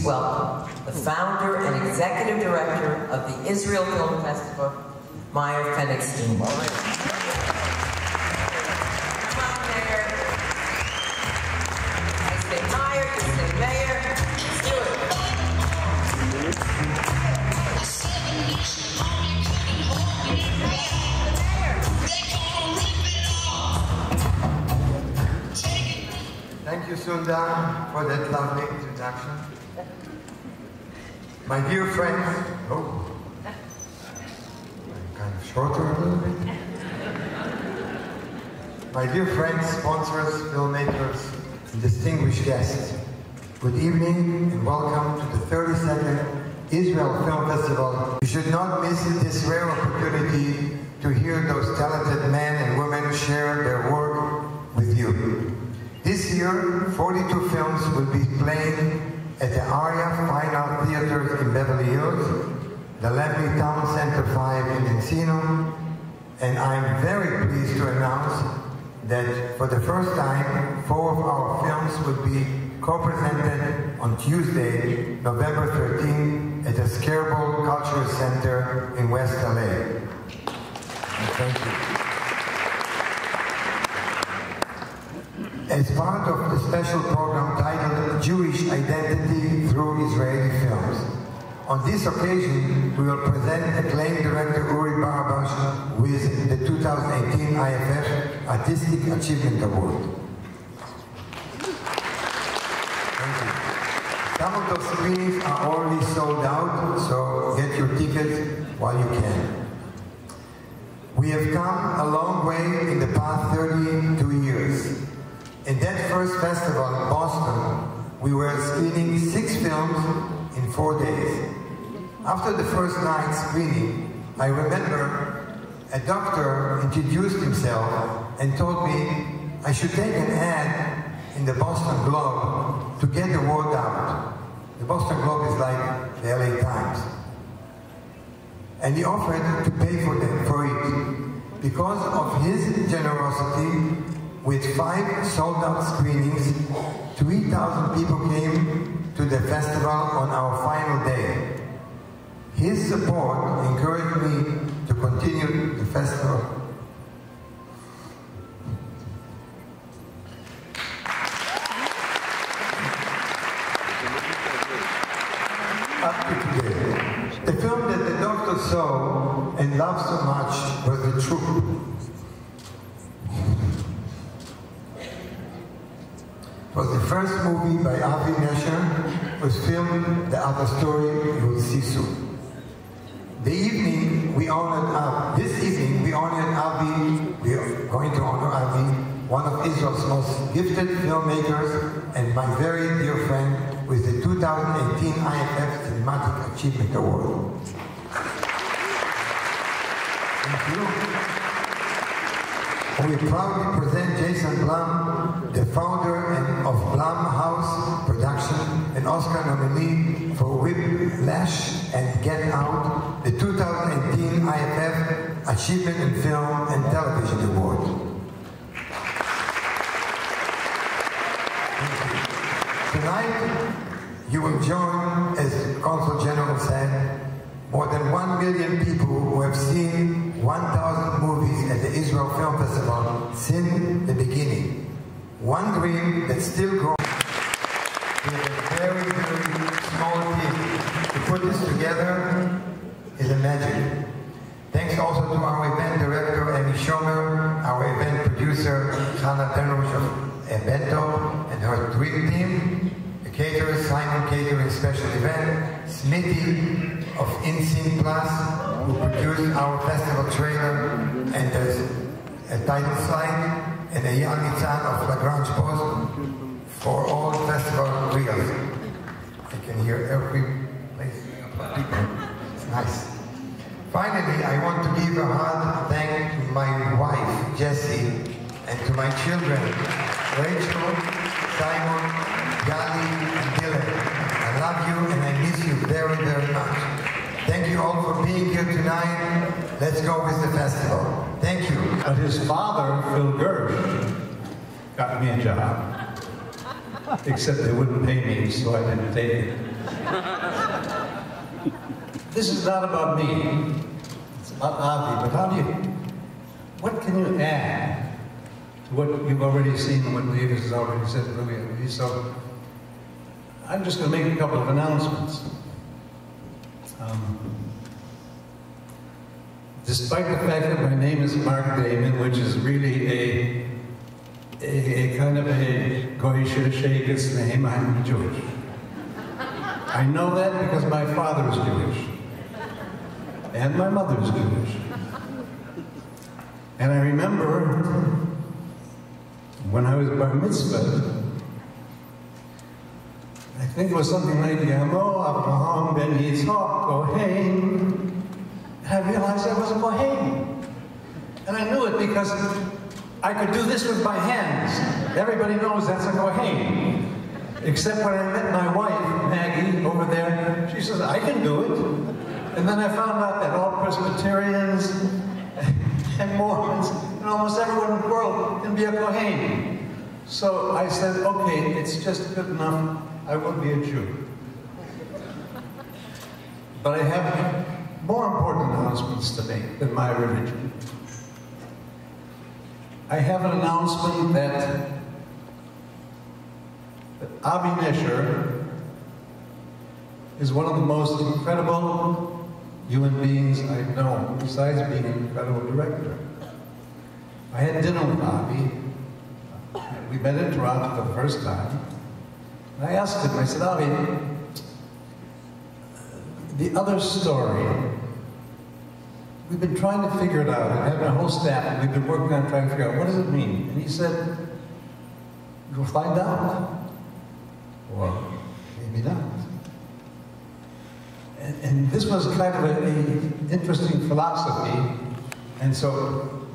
please welcome the founder and executive director of the Israel Film Festival, Meir Fenigstein. Come on, Meir. I say Meir, you say Meir. Let's do it. Thank you, Sunda, for that lovely introduction. My dear friends, I'm kind of shorter a little bit. My dear friends, sponsors, filmmakers, and distinguished guests, good evening and welcome to the 32nd Israel Film Festival. You should not miss this rare opportunity to hear those talented men and women share their work with you. This year, 42 films will be played at the Aria Fine Art Theaters in Beverly Hills, the Lemley Town Center 5 in Encino, and I'm very pleased to announce that for the first time, 4 of our films will be co-presented on Tuesday, November 13, at the Scareball Cultural Center in West LA. Thank you. As part of the special program titled Jewish Identity Through Israeli Films. On this occasion, we will present acclaimed director Uri Barabash with the 2018 IFF Artistic Achievement Award. Thank you. Some of those screenings are already sold out, so get your tickets while you can. We have come a long way in the past 32 years. In that first festival in Boston, we were screening 6 films in 4 days. After the first night's screening, I remember a doctor introduced himself and told me I should take an ad in the Boston Globe to get the word out. The Boston Globe is like the LA Times. And he offered to pay for it. Because of his generosity, with 5 sold-out screenings, 3,000 people came to the festival on our final day. His support encouraged me to continue the festival. Up to today. The film that the doctor saw and loved so much was The Truth. It was the first movie by Avi Lerner, was filmed The Other Story You Will See Soon. This evening we honored Avi. We are going to honor Avi, one of Israel's most gifted filmmakers and my very dear friend, with the 2018 IFF Cinematic Achievement Award. Thank you. We proudly present Jason Blum, the founder of Blum House Production, an Oscar nominee for Whiplash and Get Out, the 2018 IFF Achievement in Film and Television Award. Tonight, you will join, as Consul General said, more than 1 million people who have seen 1,000 movies at the Israel Film Festival since the beginning. One dream that still grows. We have a very, very small team. To put this together is a magic. Thanks also to our event director, Amy Shomer, our event producer, Hannah Penrose of Bento, and her dream team, the caterer, Simon Catering Special Event, Smithy of InScene Plus, who produced our festival trailer, and there's a title slide, and a young Nitzan of Lagrange Post for all festival reels. You can hear every place of people. It's nice. Finally, I want to give a hard thank to my wife, Jessie, and to my children, Rachel, Simon, Gali, and Dylan. I love you and I miss you very, very much. Thank you all for being here tonight. Let's go with the festival. Thank you. But his father, Phil Gersh, got me a job. except they wouldn't pay me, so I didn't take it. This is not about me. It's about Avi, but what can you add to what you've already seen and what David has already said brilliantly? So I'm just going to make a couple of announcements. Despite the fact that my name is Mark Damon, which is really a kind of a goyish name, I'm Jewish. I know that because my father is Jewish. And my mother is Jewish. And I remember when I was bar mitzvah, I think it was something like Yamo Abraham ben Yitzhak Kohen. And I realized I was a Kohen. And I knew it because I could do this with my hands. Everybody knows that's a Kohen. Except when I met my wife, Maggie, over there, she says, I can do it. And then I found out that all Presbyterians and Mormons and almost everyone in the world can be a Kohen. So I said, okay, it's just good enough. I will be a Jew. But I have more important announcements to make than my religion. I have an announcement that Avi Lerner is one of the most incredible human beings I've known, besides being an incredible director. I had dinner with Avi. We met in Toronto for the first time. And I asked him, I said, Avi, the other story, we've been trying to figure it out. I have a whole staff, and we've been working on trying to figure out, what does it mean? And he said, you'll find out. Or maybe not. And this was kind of an interesting philosophy. And so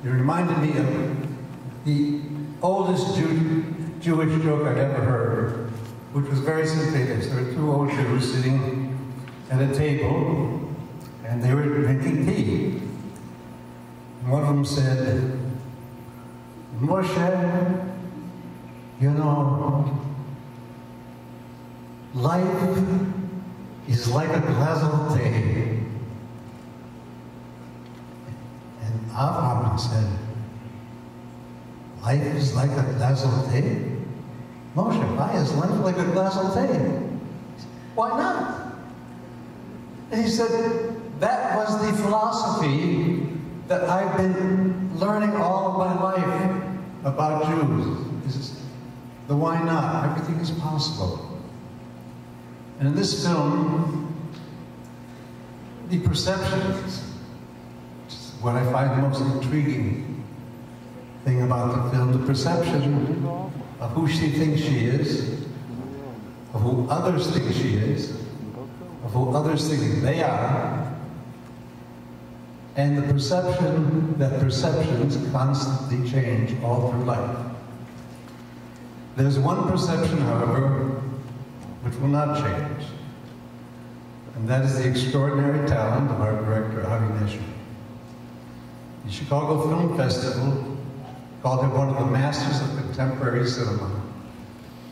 it reminded me of the oldest Jewish joke I'd ever heard, which was very simply this. There were two old Jews sitting at a table, and they were drinking tea. And one of them said, Moshe, you know, life is like a glass of tea. And Abraham said, life is like a glass of tea? Moshe, why is life like a glass of tea? Why not? And he said, that was the philosophy that I've been learning all of my life about Jews. Is the why not? Everything is possible. And in this film, the perceptions, which is what I find the most intriguing thing about the film, the perception of who she thinks she is, of who others think she is, of who others think they are, and the perception that perceptions constantly change all through life. There's one perception, however, which will not change, and that is the extraordinary talent of our director, Avi Lerner. The Chicago Film Festival called him one of the masters of contemporary cinema,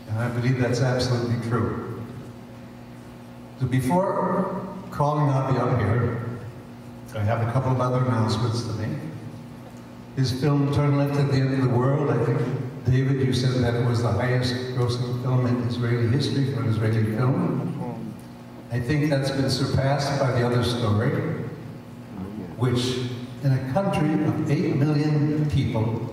and I believe that's absolutely true. So before calling Avi up here, I have a couple of other announcements to make. His film, Turn Left at the End of the World, I think, David, you said that it was the highest grossing film in Israeli history for an Israeli film. I think that's been surpassed by The Other Story, which in a country of 8 million people,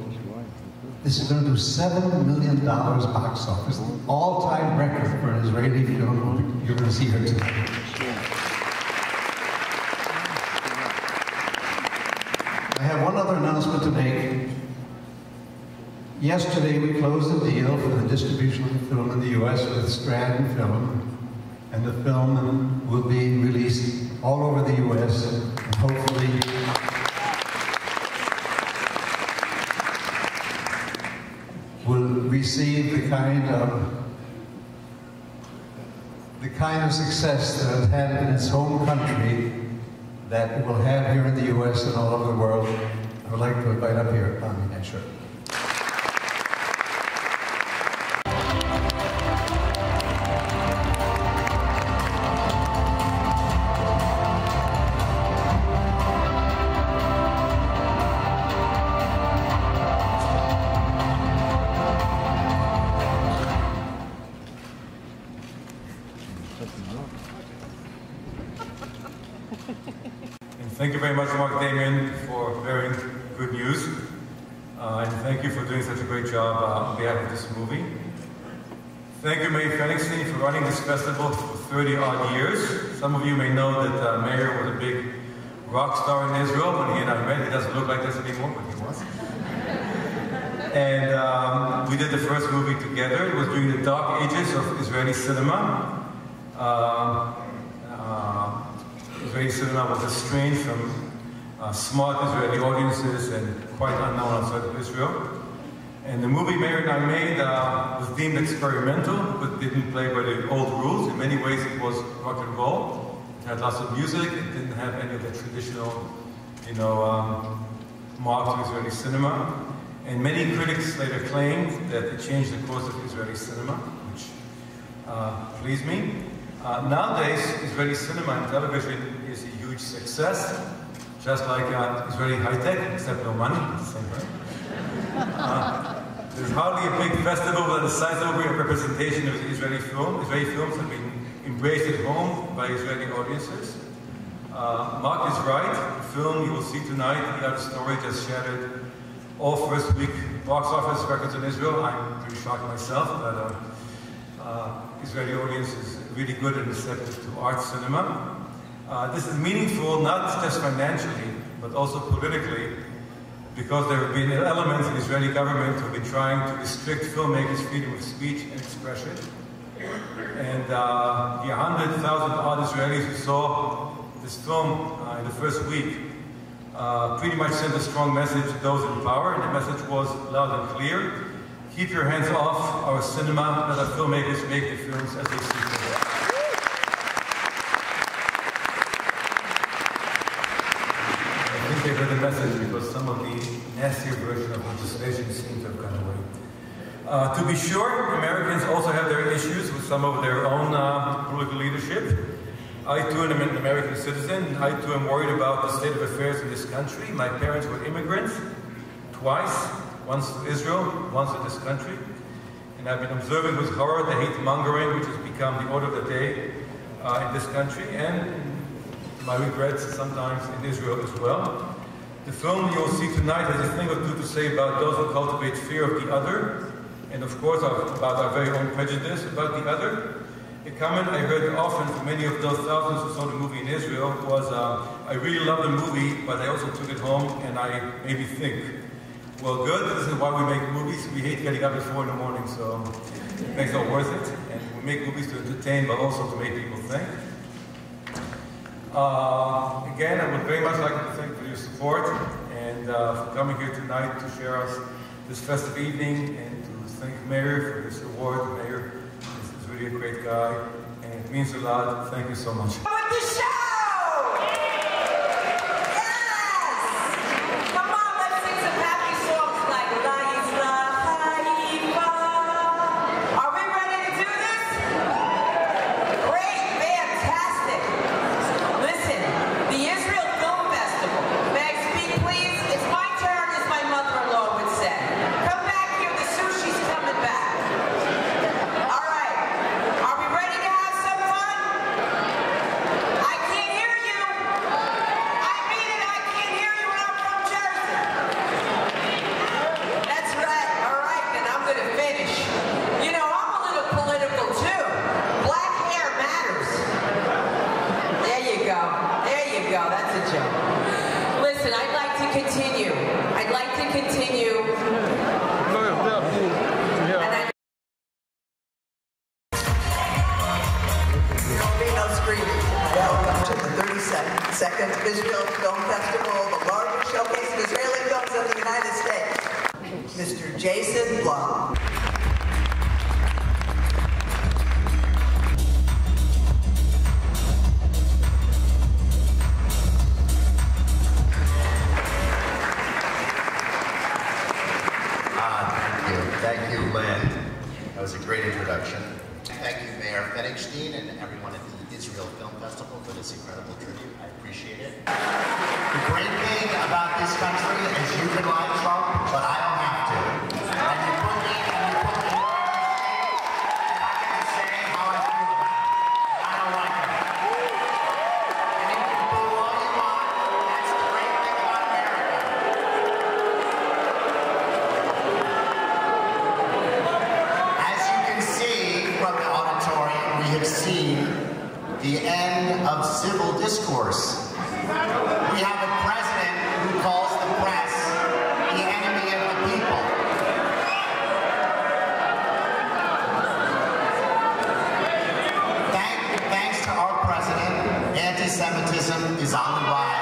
this is going to do $7 million box office, the all-time record for an Israeli film you're going to see here tonight. I have one other announcement to make. Yesterday, we closed the deal for the distribution of the film in the U.S. with Strand Film, and the film will be released all over the U.S. and hopefully will receive the kind of success that it had in its home country that it will have here in the U.S. and all over the world. I would like to invite up here Avi Lerner. Thank you very much, Mark Damien, for bearing good news. And thank you for doing such a great job on behalf of this movie. Thank you, Mayor Fenixstein, for running this festival for 30-odd years. Some of you may know that Mayor was a big rock star in Israel when he and I met. He doesn't look like this anymore, but he was. And we did the first movie together. It was during the dark ages of Israeli cinema. Israeli cinema was estranged from smart Israeli audiences and quite unknown outside of Israel. And the movie Mayor and I made was deemed experimental, but didn't play by the old rules. In many ways, it was rock and roll. It had lots of music. It didn't have any of the traditional, marks of Israeli cinema. And many critics later claimed that it changed the course of Israeli cinema, which pleased me. Nowadays, Israeli cinema and television is a huge success, just like Israeli high-tech, except no money, at the same time. There's hardly a big festival that the size of a representation of Israeli film. Israeli films have been embraced at home by Israeli audiences. Mark is right. The film you will see tonight, The Other Story, just shattered all first week box office records in Israel. I'm pretty shocked myself, but Israeli audience is really good and receptive to art cinema. This is meaningful not just financially, but also politically, because there have been elements in the Israeli government who have been trying to restrict filmmakers' freedom of speech and expression. And the 100,000 odd Israelis who saw this film in the first week pretty much sent a strong message to those in power, and the message was loud and clear: keep your hands off our cinema, let our filmmakers make the films as they see fit. I think they heard the message because some of the nastier version of legislation seemed to have gone away. To be sure, Americans also have their issues with some of their own political leadership. I too am an American citizen. I too am worried about the state of affairs in this country. My parents were immigrants, twice, once to Israel, once to this country. And I've been observing with horror the hate mongering which has become the order of the day in this country, and my regrets sometimes in Israel as well. The film you will see tonight has a thing or two to say about those who cultivate fear of the other, and of course about our very own prejudice about the other. A comment I heard often from many of those thousands who saw the movie in Israel was, I really love the movie, but I also took it home and I made me think. Well, good, this is why we make movies. We hate getting up at 4 in the morning, so it makes it all worth it. And we make movies to entertain, but also to make people think. Again, I would very much like to thank you for your support and for coming here tonight to share us this festive evening, and to thank Mayor for this award. Mayor is really a great guy, and it means a lot. Thank you so much. With the show! Yes! Come on, let's sing some happy songs like La Isla Haifa. Are we ready to do this? Great, fantastic. Listen, the Israel Film Festival. May I speak, please? It's my turn, as my mother-in-law would say. Come back here, the sushi's coming back. All right, are we ready to have some fun? I can't hear you. I mean it, I can't hear you when I'm from Jersey. That's right. All right, then I'm going to finish. You know, I'm a little political too. Black hair matters. There you go. There you go. That's a joke. Listen, I'd like to continue. I'd like to continue. And there'll be no screaming. Welcome to the 32nd Israel Film Festival, the largest showcase of Israeli films in the United States. Mr. Jason Blum. Thank you, Lynn. That was a great introduction. Thank you, Mayor Fenixstein, and everyone at the Israel Film Festival for this incredible tribute. I appreciate it. The great thing about this country is you can like Trump, but I don't have to. And you put me on the stage, and I can say how I feel about it. I don't like it. And you can boo all you want. That's civil discourse. We have a president who calls the press the enemy of the people. Thanks to our president, anti-Semitism is on the rise.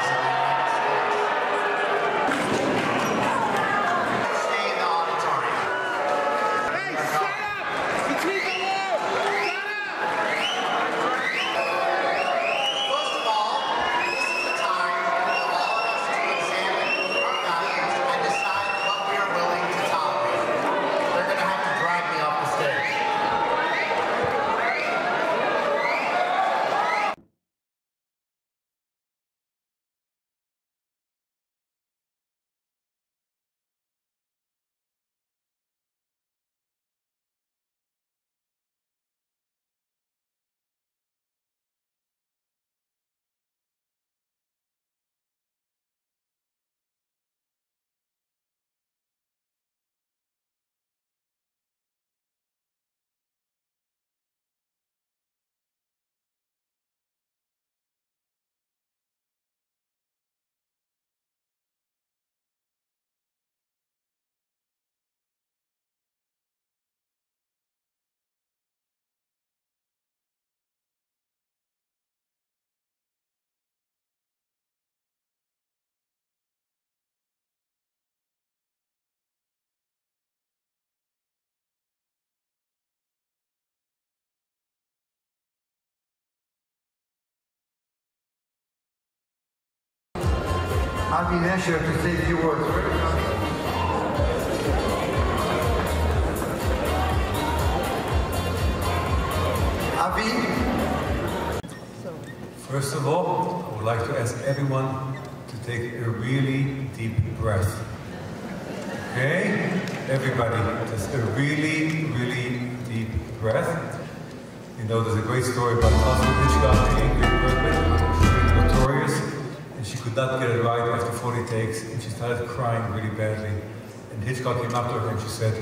Avi Lerner to say a few words. Avi? First of all, I would like to ask everyone to take a really deep breath. Okay? Everybody, just a really, really deep breath. You know, there's a great story about Oscar Hitchcock and Ingrid Bergman. She's very notorious. She could not get it right after 40 takes, and she started crying really badly. And Hitchcock came up to her and she said,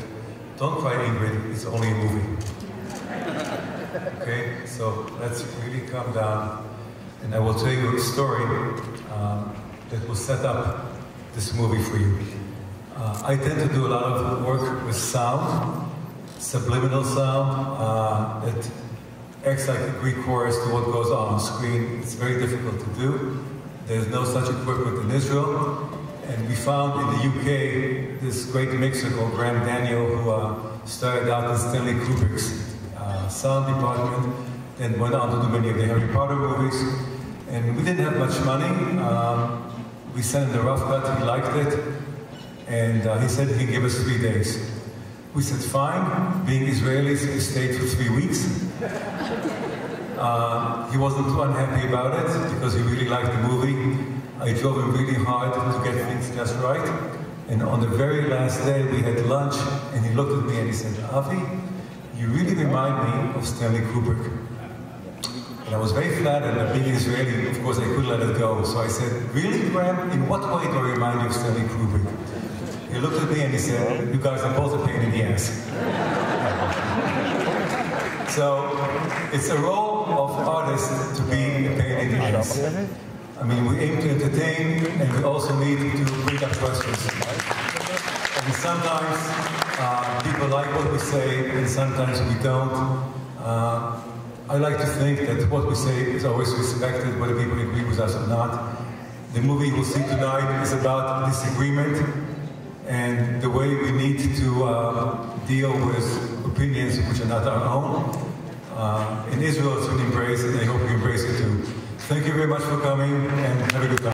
"Don't cry, Ingrid, it's only a movie." Okay, so let's really calm down. And I will tell you a story that will set up this movie for you. I tend to do a lot of work with sound, subliminal sound, that acts like a Greek chorus to what goes on screen. It's very difficult to do. There's no such equipment in Israel, and we found in the UK this great mixer called Graham Daniel, who started out in Stanley Kubrick's sound department, and went on to do many of the Harry Potter movies. And we didn't have much money. We sent him the rough cut, he liked it, and he said he can give us 3 days. We said fine. Being Israelis, we stayed for 3 weeks. He wasn't too unhappy about it because he really liked the movie. I drove him really hard to get things just right. And on the very last day, we had lunch, and he looked at me and he said, "Avi, you really remind me of Stanley Kubrick." And I was very flattered, and being Israeli, of course, I couldn't let it go. So I said, "Really, Graham? In what way do I remind you of Stanley Kubrick?" He looked at me and he said, "You guys are both a pain in the ass." So it's a role of artists to be a pain in the ass. I mean, we aim to entertain, and we also need to bring up questions. And sometimes people like what we say, and sometimes we don't. I like to think that what we say is always respected, whether people agree with us or not. The movie we'll see tonight is about disagreement and the way we need to deal with opinions which are not our own. In Israel, it's been embraced, and I hope you embrace it too. Thank you very much for coming, and have a good time.